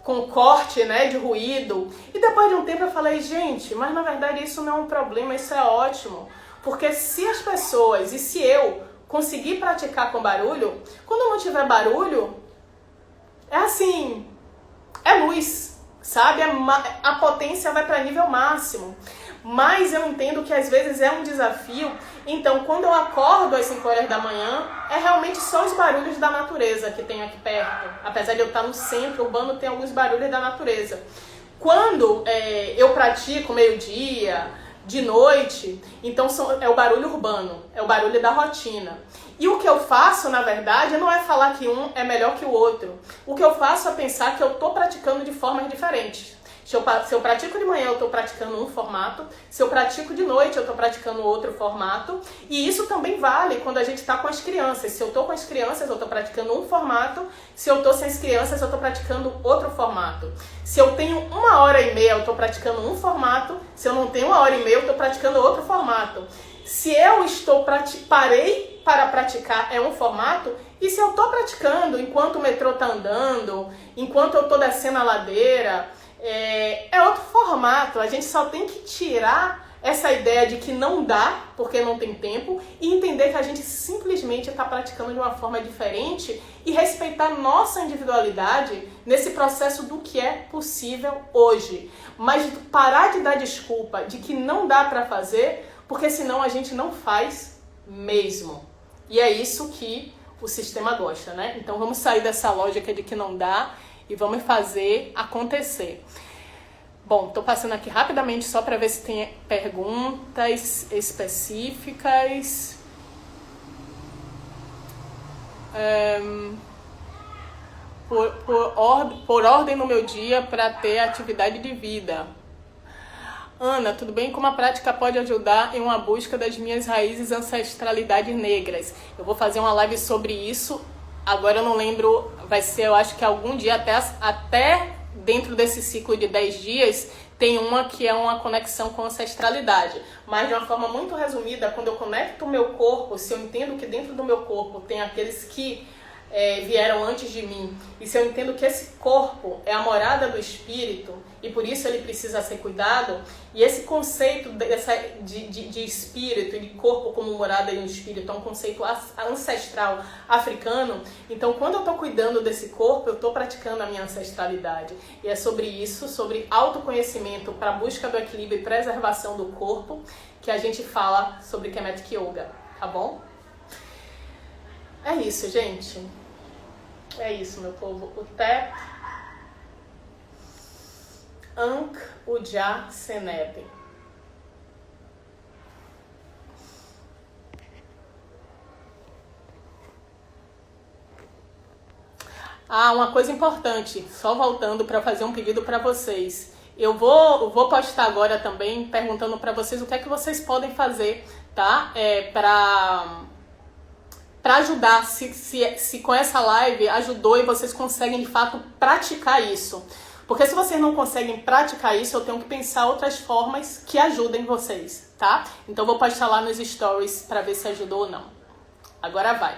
com corte, né, de ruído. E depois de um tempo eu falei, gente, mas na verdade isso não é um problema, isso é ótimo. Porque se as pessoas, e se eu conseguir praticar com barulho, quando não tiver barulho, é assim, é luz, sabe? A potência vai para nível máximo. Mas eu entendo que às vezes é um desafio. Então, quando eu acordo às 5 horas da manhã, é realmente só os barulhos da natureza que tem aqui perto. Apesar de eu estar no centro urbano, tem alguns barulhos da natureza. Quando eu pratico meio-dia, de noite, então é o barulho urbano, é o barulho da rotina. E o que eu faço, na verdade, não é falar que um é melhor que o outro. O que eu faço é pensar que eu estou praticando de formas diferentes. Se eu pratico de manhã, eu estou praticando um formato. Se eu pratico de noite, eu estou praticando outro formato. E isso também vale quando a gente está com as crianças. Se eu estou com as crianças, eu estou praticando um formato. Se eu estou sem as crianças, eu estou praticando outro formato. Se eu tenho 1h30, eu estou praticando um formato. Se eu não tenho 1h30, eu estou praticando outro formato. Se eu parei para praticar, é um formato. E se eu estou praticando enquanto o metrô está andando, enquanto eu estou descendo a ladeira, é outro formato. A gente só tem que tirar essa ideia de que não dá, porque não tem tempo, e entender que a gente simplesmente está praticando de uma forma diferente e respeitar nossa individualidade nesse processo do que é possível hoje. Mas parar de dar desculpa de que não dá para fazer, porque senão a gente não faz mesmo. E é isso que o sistema gosta, né? Então vamos sair dessa lógica de que não dá e vamos fazer acontecer. Bom, tô passando aqui rapidamente só para ver se tem perguntas específicas. Por ordem no meu dia para ter atividade de vida. Ana, tudo bem? Como a prática pode ajudar em uma busca das minhas raízes ancestralidades negras? Eu vou fazer uma live sobre isso. Agora eu não lembro, vai ser, eu acho que algum dia, até dentro desse ciclo de 10 dias, tem uma que é uma conexão com ancestralidade. Mas de uma forma muito resumida, quando eu conecto o meu corpo, se eu entendo que dentro do meu corpo tem aqueles que vieram antes de mim, e se eu entendo que esse corpo é a morada do espírito, e por isso ele precisa ser cuidado, e esse conceito de espírito e de corpo como morada do espírito é um conceito ancestral africano. Então quando eu estou cuidando desse corpo, eu estou praticando a minha ancestralidade, e é sobre isso, sobre autoconhecimento para a busca do equilíbrio e preservação do corpo, que a gente fala sobre Kemetic Yoga, tá bom? É isso, gente. É isso, meu povo. O Tep Ankh Uja Seneb. Uma coisa importante, só voltando para fazer um pedido para vocês. Eu vou postar agora também perguntando para vocês o que é que vocês podem fazer, tá? Para ajudar, se com essa live ajudou e vocês conseguem de fato praticar isso. Porque se vocês não conseguem praticar isso, eu tenho que pensar outras formas que ajudem vocês, tá? Então vou postar lá nos stories para ver se ajudou ou não. Agora vai.